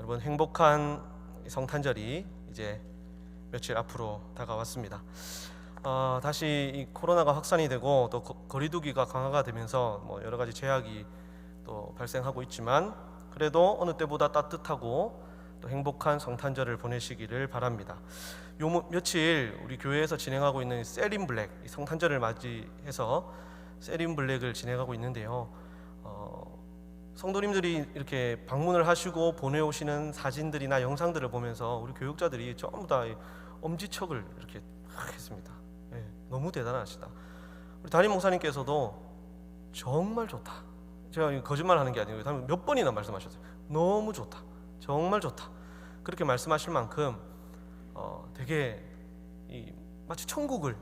여러분, 행복한 성탄절이 이제 며칠 앞으로 다가왔습니다. 다시 이 코로나가 확산이 되고 또 거리두기가 강화가 되면서 여러 가지 제약이 또 발생하고 있지만, 그래도 어느 때보다 따뜻하고 또 행복한 성탄절을 보내시기를 바랍니다. 요 며칠 우리 교회에서 진행하고 있는 셀인 블랙, 성탄절을 맞이해서 셀인 블랙을 진행하고 있는데요. 성도님들이 이렇게 방문을 하시고 보내오시는 사진들이나 영상들을 보면서 우리 교육자들이 전부 다 엄지척을 이렇게 했습니다. 너무 대단하시다. 우리 담임 목사님께서도 정말 좋다, 제가 거짓말하는 게 아니고 몇 번이나 말씀하셨어요. 너무 좋다, 정말 좋다, 그렇게 말씀하실 만큼 되게 마치 천국을,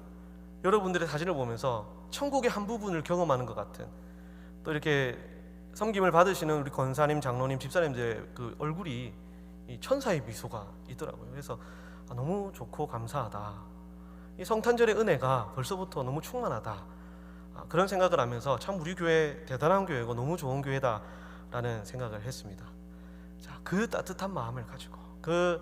여러분들의 사진을 보면서 천국의 한 부분을 경험하는 것 같은, 또 이렇게 섬김을 받으시는 우리 권사님, 장로님, 집사님들의 그 얼굴이 이 천사의 미소가 있더라고요. 그래서 너무 좋고 감사하다, 이 성탄절의 은혜가 벌써부터 너무 충만하다, 그런 생각을 하면서 참 우리 교회 대단한 교회고 너무 좋은 교회다라는 생각을 했습니다. 자, 그 따뜻한 마음을 가지고, 그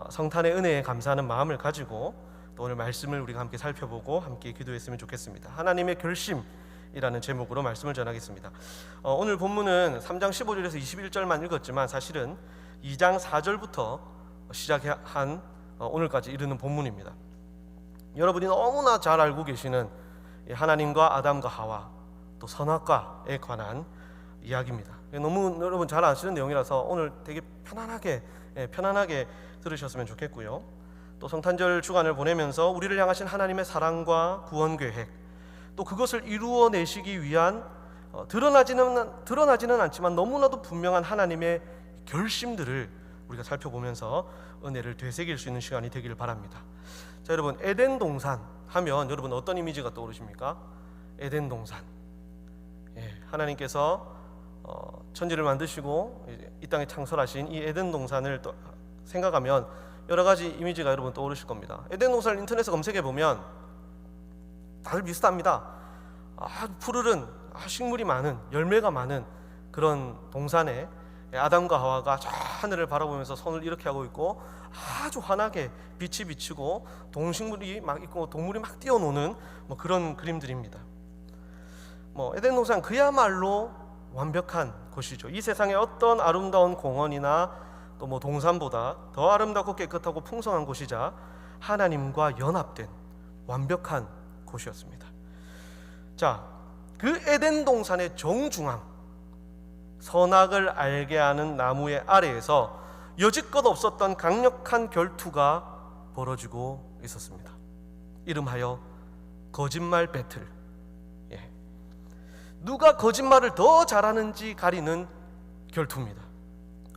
성탄의 은혜에 감사하는 마음을 가지고 또 오늘 말씀을 우리가 함께 살펴보고 함께 기도했으면 좋겠습니다. 하나님의 결심이라는 제목으로 말씀을 전하겠습니다. 오늘 본문은 3장 15절에서 21절만 읽었지만 사실은 2장 4절부터 시작한 오늘까지 이르는 본문입니다. 여러분이 너무나 잘 알고 계시는 하나님과 아담과 하와, 또 선악과에 관한 이야기입니다. 너무 여러분 잘 아시는 내용이라서 오늘 되게 편안하게 들으셨으면 좋겠고요. 또 성탄절 주간을 보내면서 우리를 향하신 하나님의 사랑과 구원 계획, 또 그것을 이루어내시기 위한 드러나지는 않지만 너무나도 분명한 하나님의 결심들을 우리가 살펴보면서 은혜를 되새길 수 있는 시간이 되기를 바랍니다. 자, 여러분, 에덴 동산 하면 여러분 어떤 이미지가 떠오르십니까? 에덴 동산. 하나님께서 천지를 만드시고 이 땅에 창설하신 이 에덴 동산을 또 생각하면 여러 가지 이미지가 여러분 떠오르실 겁니다. 에덴 동산을 인터넷에 검색해 보면 다들 비슷합니다. 푸르른 식물이 많은, 열매가 많은 그런 동산에 아담과 하와가 저 하늘을 바라보면서 손을 이렇게 하고 있고 아주 환하게 빛이 비치고 동식물이 막 있고 동물이 막 뛰어노는 그런 그림들입니다. 에덴 동산 그야말로 완벽한 곳이죠. 이 세상에 어떤 아름다운 공원이나 또 동산보다 더 아름답고 깨끗하고 풍성한 곳이자 하나님과 연합된 완벽한 곳이었습니다. 자, 그 에덴 동산의 정중앙, 선악을 알게 하는 나무의 아래에서 여지껏 없었던 강력한 결투가 벌어지고 있었습니다. 이름하여 거짓말 배틀. 누가 거짓말을 더 잘하는지 가리는 결투입니다.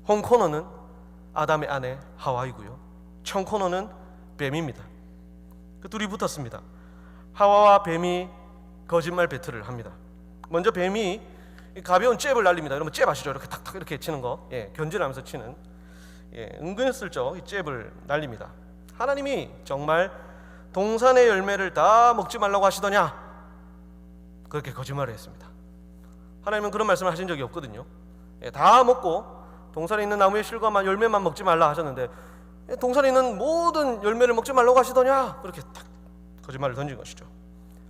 홈 코너는 아담의 아내 하와이고요, 청 코너는 뱀입니다. 그 둘이 붙었습니다. 하와와 뱀이 거짓말 배틀을 합니다. 먼저 뱀이 가벼운 잽을 날립니다. 여러분 잽 아시죠? 이렇게 탁탁 이렇게 치는 거, 견질하면서 치는, 은근슬쩍 이 잽을 날립니다. 하나님이 정말 동산의 열매를 다 먹지 말라고 하시더냐? 그렇게 거짓말을 했습니다. 하나님은 그런 말씀을 하신 적이 없거든요. 다 먹고 동산에 있는 나무의 실과만 열매만 먹지 말라 하셨는데 동산에 있는 모든 열매를 먹지 말라고 하시더냐? 그렇게 탁 거짓말을 던진 것이죠.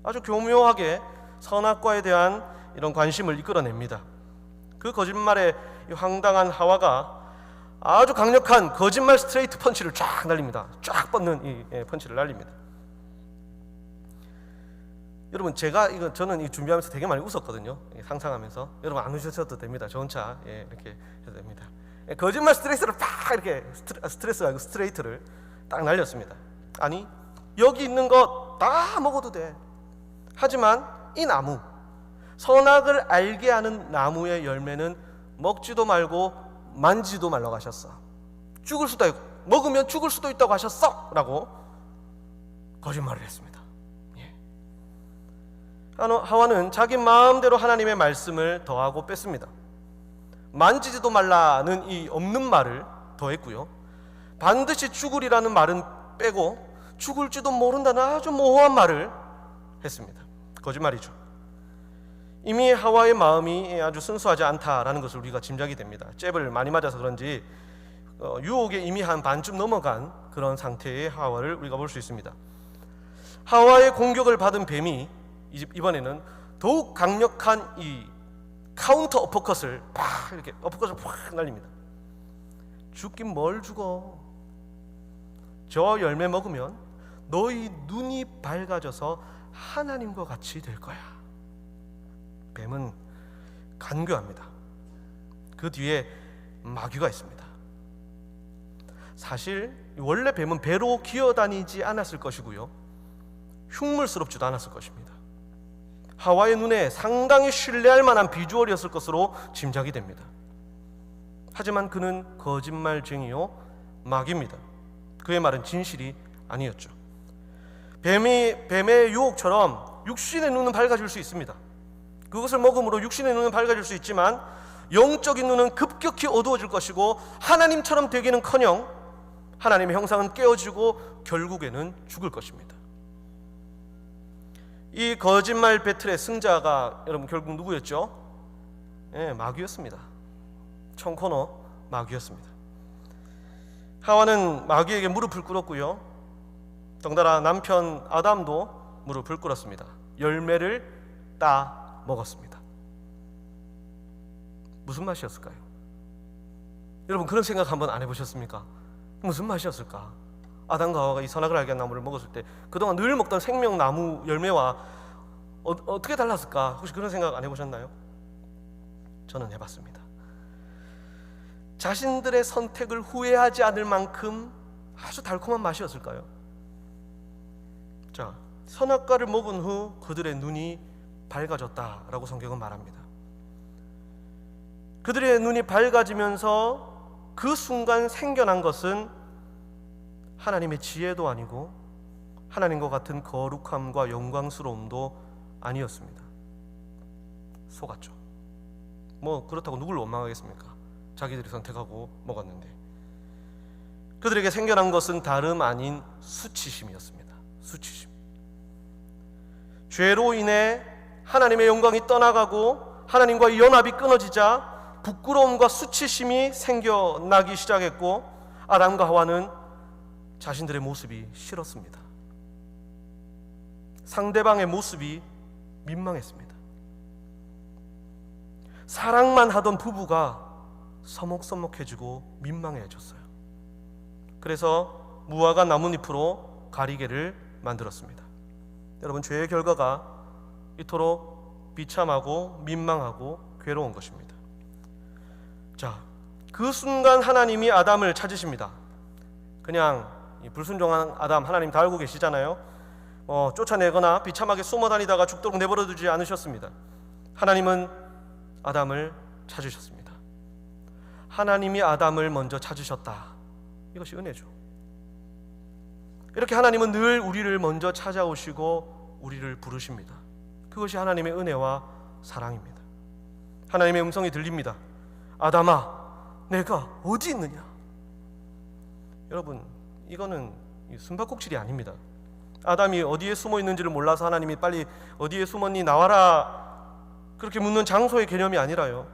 아주 교묘하게 선악과에 대한 이런 관심을 이끌어냅니다. 그 거짓말에 황당한 하와가 아주 강력한 거짓말 스트레이트 펀치를 쫙 날립니다. 쫙 뻗는 이 펀치를 날립니다. 여러분, 저는 이 준비하면서 되게 많이 웃었거든요. 상상하면서. 여러분 안 웃으셔도 됩니다. 저 혼자 이렇게 해도 됩니다. 거짓말 스트레이트를 팍 이렇게 스트레스가 아니고 스트레이트를 딱 날렸습니다. 아니, 여기 있는 거 다 먹어도 돼. 하지만 이 나무, 선악을 알게 하는 나무의 열매는 먹지도 말고 만지도 말라고 하셨어. 죽을 수도 있고 먹으면 죽을 수도 있다고 하셨어 라고 거짓말을 했습니다. 하와는 자기 마음대로 하나님의 말씀을 더하고 뺐습니다. 만지지도 말라는 이 없는 말을 더했고요, 반드시 죽으리라는 말은 빼고 죽을지도 모른다는 아주 모호한 말을 했습니다. 거짓말이죠. 이미 하와의 마음이 아주 순수하지 않다라는 것을 우리가 짐작이 됩니다. 잽을 많이 맞아서 그런지 유혹에 이미 한 반쯤 넘어간 그런 상태의 하와를 우리가 볼 수 있습니다. 하와의 공격을 받은 뱀이 이번에는 더욱 강력한 이 카운터 어퍼컷을 이렇게 어퍼컷을 팍 날립니다. 죽긴 뭘 죽어? 저 열매 먹으면 너희 눈이 밝아져서 하나님과 같이 될 거야. 뱀은 간교합니다. 그 뒤에 마귀가 있습니다. 사실 원래 뱀은 배로 기어다니지 않았을 것이고요, 흉물스럽지도 않았을 것입니다. 하와의 눈에 상당히 신뢰할 만한 비주얼이었을 것으로 짐작이 됩니다. 하지만 그는 거짓말쟁이요 마귀입니다. 그의 말은 진실이 아니었죠. 뱀의 유혹처럼 육신의 눈은 밝아질 수 있습니다. 그것을 먹음으로 육신의 눈은 밝아질 수 있지만 영적인 눈은 급격히 어두워질 것이고 하나님처럼 되기는커녕 하나님의 형상은 깨어지고 결국에는 죽을 것입니다. 이 거짓말 배틀의 승자가 여러분 결국 누구였죠? 마귀였습니다. 청코너 마귀였습니다. 하와는 마귀에게 무릎을 꿇었고요, 덩달아 남편 아담도 무릎을 꿇었습니다. 열매를 따 먹었습니다. 무슨 맛이었을까요? 여러분 그런 생각 한번 안 해보셨습니까? 무슨 맛이었을까? 아담과 하와가 이 선악을 알게 한 나무를 먹었을 때 그동안 늘 먹던 생명나무 열매와 어떻게 달랐을까? 혹시 그런 생각 안 해보셨나요? 저는 해봤습니다. 자신들의 선택을 후회하지 않을 만큼 아주 달콤한 맛이었을까요? 자, 선악과를 먹은 후 그들의 눈이 밝아졌다라고 성경은 말합니다. 그들의 눈이 밝아지면서 그 순간 생겨난 것은 하나님의 지혜도 아니고 하나님과 같은 거룩함과 영광스러움도 아니었습니다. 속았죠. 뭐 그렇다고 누굴 원망하겠습니까? 자기들이 선택하고 먹었는데. 그들에게 생겨난 것은 다름 아닌 수치심이었습니다. 수치심. 죄로 인해 하나님의 영광이 떠나가고 하나님과의 연합이 끊어지자 부끄러움과 수치심이 생겨나기 시작했고 아담과 하와는 자신들의 모습이 싫었습니다. 상대방의 모습이 민망했습니다. 사랑만 하던 부부가 서먹서먹해지고 민망해졌어요. 그래서 무화과 나뭇잎으로 가리개를 만들었습니다. 여러분, 죄의 결과가 이토록 비참하고 민망하고 괴로운 것입니다. 자, 그 순간 하나님이 아담을 찾으십니다. 그냥 불순종한 아담 하나님 다 알고 계시잖아요. 쫓아내거나 비참하게 숨어 다니다가 죽도록 내버려 두지 않으셨습니다. 하나님은 아담을 찾으셨습니다. 하나님이 아담을 먼저 찾으셨다. 이것이 은혜죠. 이렇게 하나님은 늘 우리를 먼저 찾아오시고 우리를 부르십니다. 그것이 하나님의 은혜와 사랑입니다. 하나님의 음성이 들립니다. 아담아, 내가 어디 있느냐? 여러분, 이거는 숨바꼭질이 아닙니다. 아담이 어디에 숨어 있는지를 몰라서 하나님이 빨리 어디에 숨었니 나와라 그렇게 묻는 장소의 개념이 아니라요,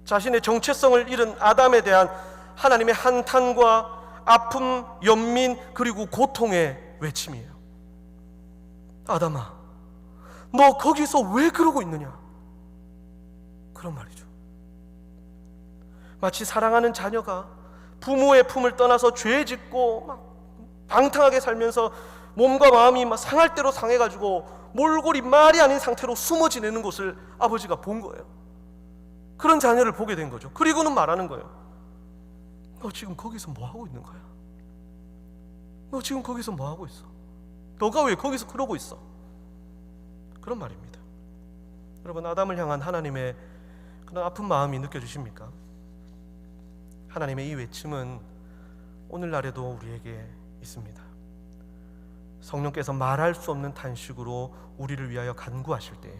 자신의 정체성을 잃은 아담에 대한 하나님의 한탄과 아픔, 연민 그리고 고통의 외침이에요. 아담아, 너 거기서 왜 그러고 있느냐? 그런 말이죠. 마치 사랑하는 자녀가 부모의 품을 떠나서 죄 짓고 막 방탕하게 살면서 몸과 마음이 막 상할 대로 상해가지고 몰골이 말이 아닌 상태로 숨어 지내는 것을 아버지가 본 거예요. 그런 자녀를 보게 된 거죠. 그리고는 말하는 거예요. 너 지금 거기서 뭐 하고 있는 거야? 너 지금 거기서 뭐 하고 있어? 너가 왜 거기서 그러고 있어? 그런 말입니다. 여러분, 아담을 향한 하나님의 그런 아픈 마음이 느껴지십니까? 하나님의 이 외침은 오늘날에도 우리에게 있습니다. 성령께서 말할 수 없는 탄식으로 우리를 위하여 간구하실 때,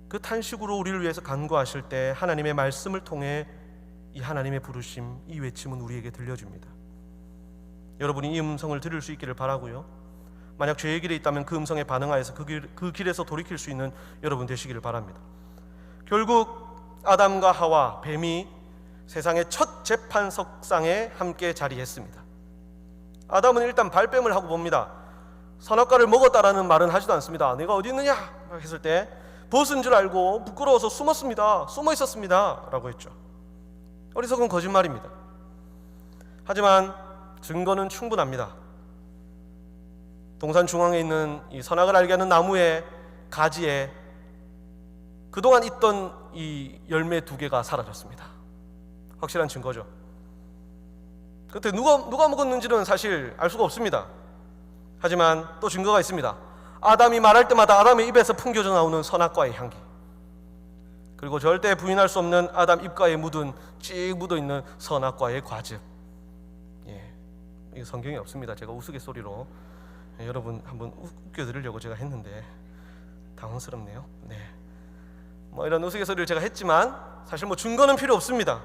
그 탄식으로 우리를 위해서 간구하실 때 하나님의 말씀을 통해 이 하나님의 부르심, 이 외침은 우리에게 들려줍니다. 여러분이 이 음성을 들을 수 있기를 바라고요, 만약 죄의 길에 있다면 그 음성에 반응하여서 그 길에서 돌이킬 수 있는 여러분 되시기를 바랍니다. 결국 아담과 하와, 뱀이 세상의 첫 재판석상에 함께 자리했습니다. 아담은 일단 발뺌을 하고 봅니다. 선악과를 먹었다라는 말은 하지도 않습니다. 내가 어디 있느냐 했을 때 벗은 줄 알고 부끄러워서 숨었습니다. 숨어 있었습니다 라고 했죠. 어리석은 거짓말입니다. 하지만 증거는 충분합니다. 동산 중앙에 있는 이 선악을 알게 하는 나무의 가지에 그동안 있던 이 열매 2개가 사라졌습니다. 확실한 증거죠. 그때 누가 먹었는지는 사실 알 수가 없습니다. 하지만 또 증거가 있습니다. 아담이 말할 때마다 아담의 입에서 풍겨져 나오는 선악과의 향기, 그리고 절대 부인할 수 없는 아담 입가에 찍 묻어있는 선악과의 과즙. 이게 성경에 없습니다. 제가 우스갯소리로 여러분 한번 웃겨드리려고 제가 했는데 당황스럽네요. 이런 우스갯소리를 제가 했지만 사실 증거는 필요 없습니다.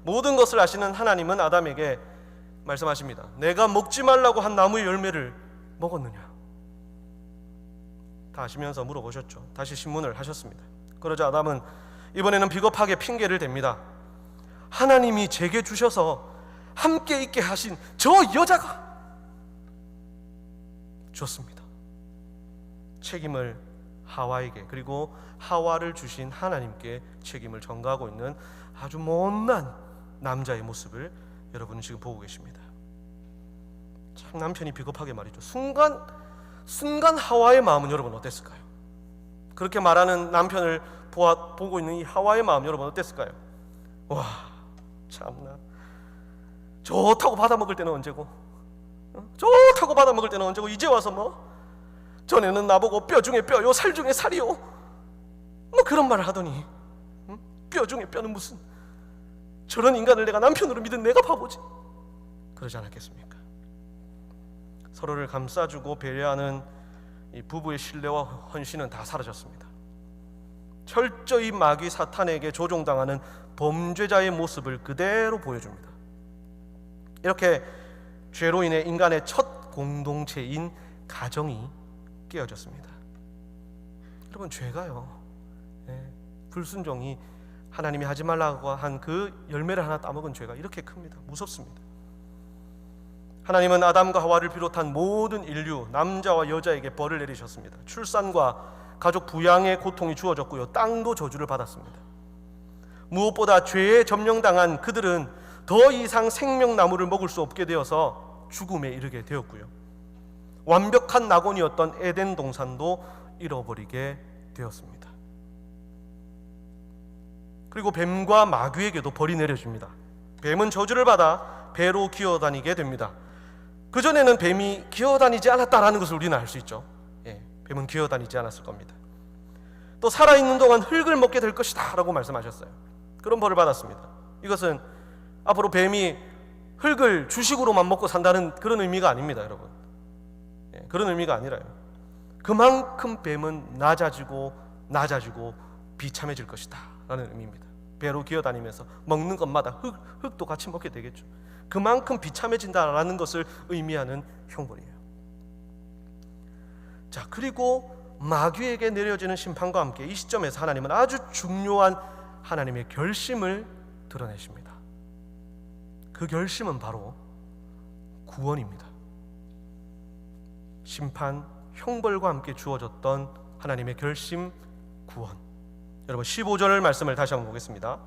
모든 것을 아시는 하나님은 아담에게 말씀하십니다. 내가 먹지 말라고 한 나무의 열매를 먹었느냐? 다 아시면서 물어보셨죠. 다시 신문을 하셨습니다. 그러자 아담은 이번에는 비겁하게 핑계를 댑니다. 하나님이 제게 주셔서 함께 있게 하신 저 여자가 줬습니다. 책임을 하와에게, 그리고 하와를 주신 하나님께 책임을 전가하고 있는 아주 못난 남자의 모습을 여러분은 지금 보고 계십니다. 참 남편이 비겁하게 말이죠. 순간 하와의 마음은 여러분 어땠을까요? 그렇게 말하는 남편을 보고 있는 이 하와의 마음 여러분 어땠을까요? 와, 참나. 좋다고 받아먹을 때는 언제고, 좋다고 받아먹을 때는 언제고, 이제 와서 전에는 나보고 뼈 중에 뼈요 살 중에 살이요 그런 말을 하더니 뼈 중에 뼈는 무슨, 저런 인간을 내가 남편으로 믿은 내가 바보지. 그러지 않았겠습니까? 서로를 감싸주고 배려하는 이 부부의 신뢰와 헌신은 다 사라졌습니다. 철저히 마귀 사탄에게 조종당하는 범죄자의 모습을 그대로 보여줍니다. 이렇게 죄로 인해 인간의 첫 공동체인 가정이 깨어졌습니다. 여러분, 죄가요, 불순종이 하나님이 하지 말라고 한 그 열매를 하나 따먹은 죄가 이렇게 큽니다. 무섭습니다. 하나님은 아담과 하와를 비롯한 모든 인류, 남자와 여자에게 벌을 내리셨습니다. 출산과 가족 부양의 고통이 주어졌고요, 땅도 저주를 받았습니다. 무엇보다 죄에 점령당한 그들은 더 이상 생명나무를 먹을 수 없게 되어서 죽음에 이르게 되었고요, 완벽한 낙원이었던 에덴 동산도 잃어버리게 되었습니다. 그리고 뱀과 마귀에게도 벌이 내려집니다. 뱀은 저주를 받아 배로 기어다니게 됩니다. 그전에는 뱀이 기어다니지 않았다라는 것을 우리는 알 수 있죠. 뱀은 기어다니지 않았을 겁니다. 또 살아있는 동안 흙을 먹게 될 것이다 라고 말씀하셨어요. 그런 벌을 받았습니다. 이것은 앞으로 뱀이 흙을 주식으로만 먹고 산다는 그런 의미가 아닙니다, 여러분. 그런 의미가 아니라요, 그만큼 뱀은 낮아지고 비참해질 것이다 라는 의미입니다. 배로 기어다니면서 먹는 것마다 흙도 같이 먹게 되겠죠. 그만큼 비참해진다라는 것을 의미하는 형벌이에요. 자, 그리고 마귀에게 내려지는 심판과 함께 이 시점에서 하나님은 아주 중요한 하나님의 결심을 드러내십니다. 그 결심은 바로 구원입니다. 심판, 형벌과 함께 주어졌던 하나님의 결심, 구원. 여러분, 15절 말씀을 다시 한번 보겠습니다.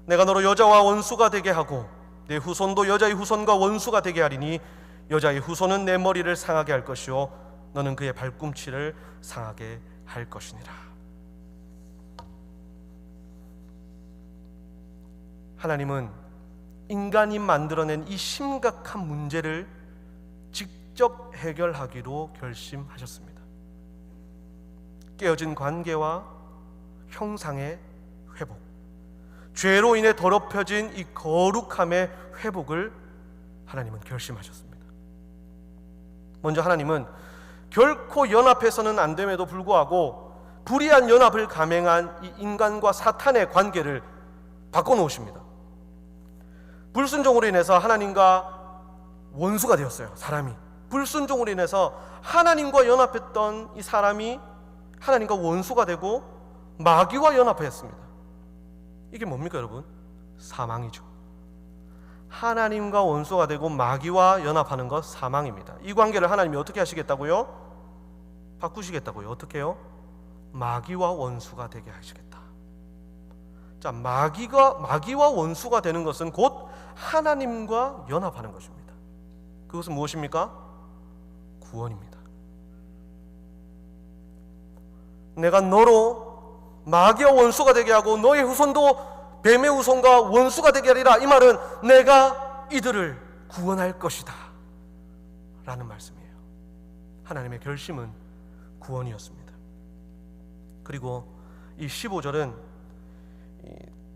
내가 너로 여자와 원수가 되게 하고 내 후손도 여자의 후손과 원수가 되게 하리니 여자의 후손은 내 머리를 상하게 할 것이요 너는 그의 발꿈치를 상하게 할 것이니라. 하나님은 인간이 만들어낸 이 심각한 문제를 직접 해결하기로 결심하셨습니다. 깨어진 관계와 형상의 회복, 죄로 인해 더럽혀진 이 거룩함의 회복을 하나님은 결심하셨습니다. 먼저 하나님은 결코 연합해서는 안 됨에도 불구하고 불의한 연합을 감행한 이 인간과 사탄의 관계를 바꿔놓으십니다. 불순종으로 인해서 하나님과 원수가 되었어요. 사람이 불순종으로 인해서 하나님과 연합했던 이 사람이 하나님과 원수가 되고 마귀와 연합했습니다. 이게 뭡니까, 여러분? 사망이죠. 하나님과 원수가 되고 마귀와 연합하는 것 사망입니다. 이 관계를 하나님이 어떻게 하시겠다고요? 바꾸시겠다고요. 어떻게 해요? 마귀와 원수가 되게 하시겠다. 자, 마귀와 원수가 되는 것은 곧 하나님과 연합하는 것입니다. 그것은 무엇입니까? 구원입니다. 내가 너로 마귀와 원수가 되게 하고 너의 후손도 뱀의 후손과 원수가 되게 하리라. 이 말은 내가 이들을 구원할 것이다 라는 말씀이에요. 하나님의 결심은 구원이었습니다. 그리고 이 15절은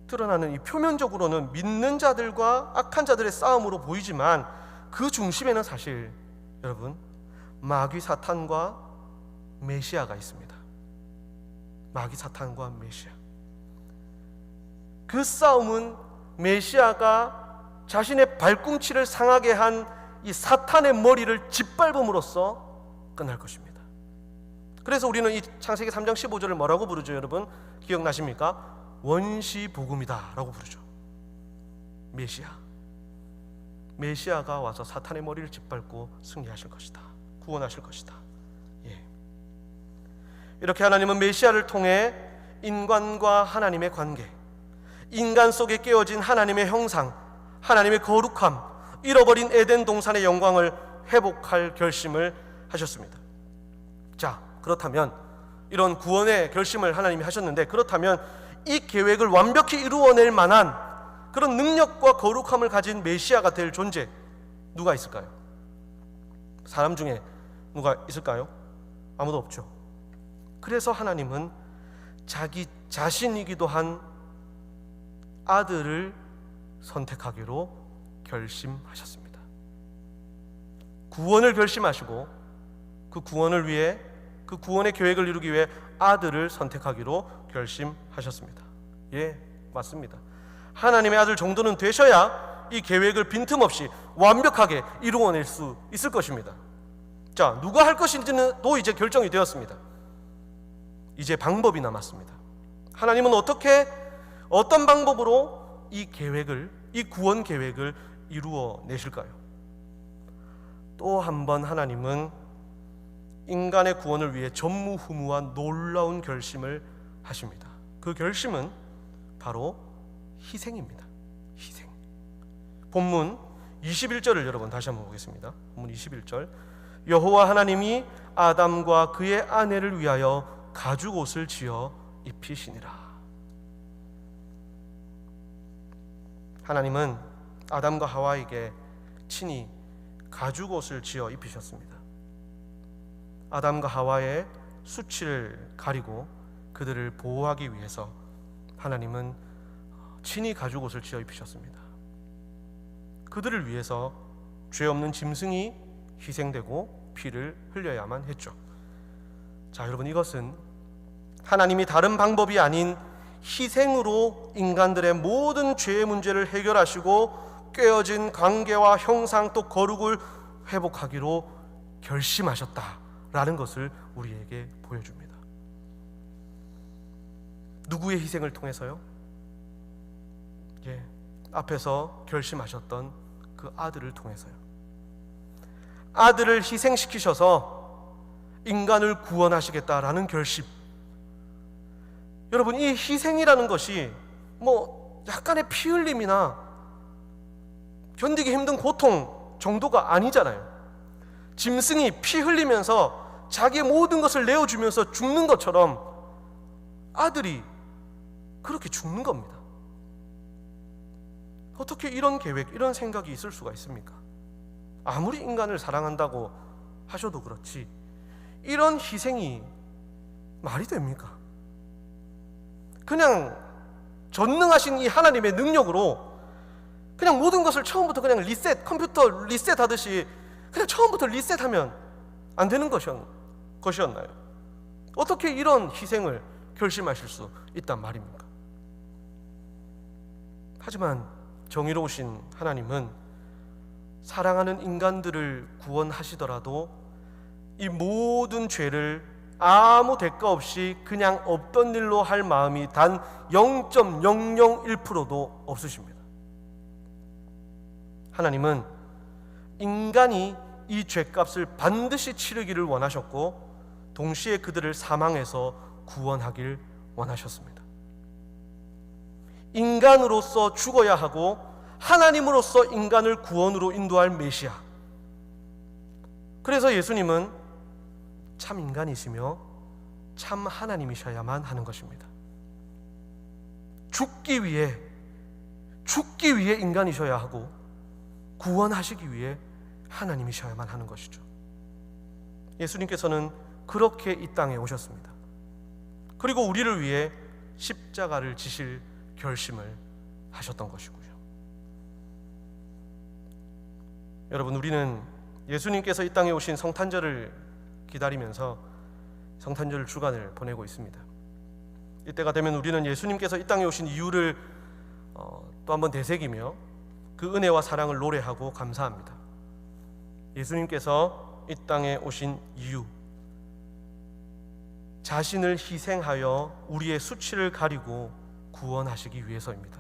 드러나는 이 표면적으로는 믿는 자들과 악한 자들의 싸움으로 보이지만 그 중심에는 사실 여러분 마귀 사탄과 메시아가 있습니다. 마귀 사탄과 메시아. 그 싸움은 메시아가 자신의 발꿈치를 상하게 한 이 사탄의 머리를 짓밟음으로써 끝날 것입니다. 그래서 우리는 이 창세기 3장 15절을 뭐라고 부르죠, 여러분? 기억나십니까? 원시복음이다 라고 부르죠. 메시아가 와서 사탄의 머리를 짓밟고 승리하실 것이다. 구원하실 것이다. 예. 이렇게 하나님은 메시아를 통해 인간과 하나님의 관계, 인간 속에 깨어진 하나님의 형상, 하나님의 거룩함, 잃어버린 에덴 동산의 영광을 회복할 결심을 하셨습니다. 자, 그렇다면 이런 구원의 결심을 하나님이 하셨는데, 그렇다면 이 계획을 완벽히 이루어낼 만한 그런 능력과 거룩함을 가진 메시아가 될 존재 누가 있을까요? 사람 중에 누가 있을까요? 아무도 없죠. 그래서 하나님은 자기 자신이기도 한 아들을 선택하기로 결심하셨습니다. 구원을 결심하시고 그 구원을 위해, 그 구원의 계획을 이루기 위해 아들을 선택하기로 결심하셨습니다. 예, 맞습니다. 하나님의 아들 정도는 되셔야 이 계획을 빈틈없이 완벽하게 이루어낼 수 있을 것입니다. 자, 누가 할 것인지는 또 이제 결정이 되었습니다. 이제 방법이 남았습니다. 하나님은 어떤 방법으로 이 계획을, 이 구원 계획을 이루어내실까요? 또 한 번 하나님은 인간의 구원을 위해 전무후무한 놀라운 결심을 하십니다. 그 결심은 바로 희생입니다. 희생. 본문 21절을 여러분 다시 한번 보겠습니다. 본문 21절. 여호와 하나님이 아담과 그의 아내를 위하여 가죽옷을 지어 입히시니라. 하나님은 아담과 하와에게 친히 가죽옷을 지어 입히셨습니다. 아담과 하와의 수치를 가리고 그들을 보호하기 위해서 하나님은 친히 가죽옷을 지어 입히셨습니다. 그들을 위해서 죄 없는 짐승이 희생되고 피를 흘려야만 했죠. 자, 여러분, 이것은 하나님이 다른 방법이 아닌 희생으로 인간들의 모든 죄의 문제를 해결하시고 깨어진 관계와 형상 또 거룩을 회복하기로 결심하셨다라는 것을 우리에게 보여줍니다. 누구의 희생을 통해서요? 예, 앞에서 결심하셨던 그 아들을 통해서요. 아들을 희생시키셔서 인간을 구원하시겠다라는 결심. 여러분, 이 희생이라는 것이 약간의 피 흘림이나 견디기 힘든 고통 정도가 아니잖아요. 짐승이 피 흘리면서 자기의 모든 것을 내어주면서 죽는 것처럼 아들이 그렇게 죽는 겁니다. 어떻게 이런 계획, 이런 생각이 있을 수가 있습니까? 아무리 인간을 사랑한다고 하셔도 그렇지 이런 희생이 말이 됩니까? 그냥 전능하신 이 하나님의 능력으로 그냥 모든 것을 처음부터 그냥 컴퓨터 리셋하듯이 그냥 처음부터 리셋하면 안 되는 것이었나요? 어떻게 이런 희생을 결심하실 수 있단 말입니까? 하지만 정의로우신 하나님은 사랑하는 인간들을 구원하시더라도 이 모든 죄를 아무 대가 없이 그냥 없던 일로 할 마음이 단 0.001%도 없으십니다. 하나님은 인간이 이 죄값을 반드시 치르기를 원하셨고 동시에 그들을 사망에서 구원하길 원하셨습니다. 인간으로서 죽어야 하고 하나님으로서 인간을 구원으로 인도할 메시아. 그래서 예수님은 참 인간이시며 참 하나님이셔야만 하는 것입니다. 죽기 위해 인간이셔야 하고 구원하시기 위해 하나님이셔야만 하는 것이죠. 예수님께서는 그렇게 이 땅에 오셨습니다. 그리고 우리를 위해 십자가를 지실 결심을 하셨던 것이고요. 여러분, 우리는 예수님께서 이 땅에 오신 성탄절을 기다리면서 성탄절 주간을 보내고 있습니다. 이때가 되면 우리는 예수님께서 이 땅에 오신 이유를 또 한번 되새기며 그 은혜와 사랑을 노래하고 감사합니다. 예수님께서 이 땅에 오신 이유, 자신을 희생하여 우리의 수치를 가리고 구원하시기 위해서입니다.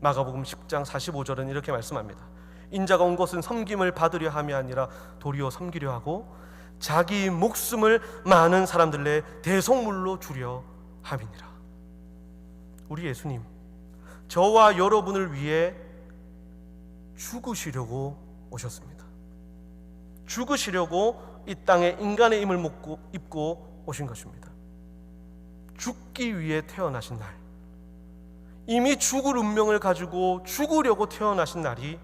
마가복음 10장 45절은 이렇게 말씀합니다. 인자가 온 것은 섬김을 받으려 함이 아니라 도리어 섬기려 하고 자기 목숨을 많은 사람들의 대속물로 주려 함이니라. 우리 예수님, 저와 여러분을 위해 죽으시려고 오셨습니다. 죽으시려고 이 땅에 인간의 힘을 입고 오신 것입니다. 죽기 위해 태어나신 날, 이미 죽을 운명을 가지고 죽으려고 태어나신 날이,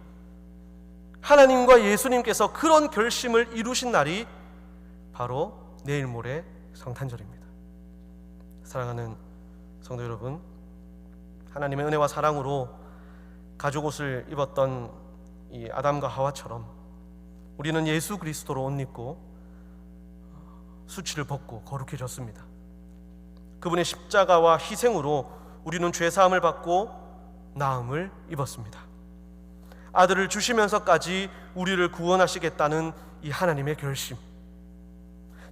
하나님과 예수님께서 그런 결심을 이루신 날이 바로 내일 모레 성탄절입니다. 사랑하는 성도 여러분, 하나님의 은혜와 사랑으로 가죽옷을 입었던 이 아담과 하와처럼 우리는 예수 그리스도로 옷 입고 수치를 벗고 거룩해졌습니다. 그분의 십자가와 희생으로 우리는 죄사함을 받고 나음을 입었습니다. 아들을 주시면서까지 우리를 구원하시겠다는 이 하나님의 결심,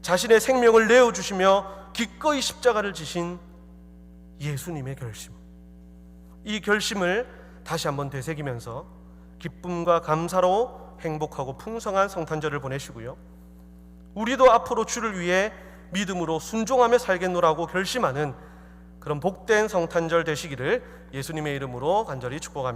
자신의 생명을 내어주시며 기꺼이 십자가를 지신 예수님의 결심, 이 결심을 다시 한번 되새기면서 기쁨과 감사로 행복하고 풍성한 성탄절을 보내시고요, 우리도 앞으로 주를 위해 믿음으로 순종하며 살겠노라고 결심하는 그런 복된 성탄절 되시기를 예수님의 이름으로 간절히 축복합니다.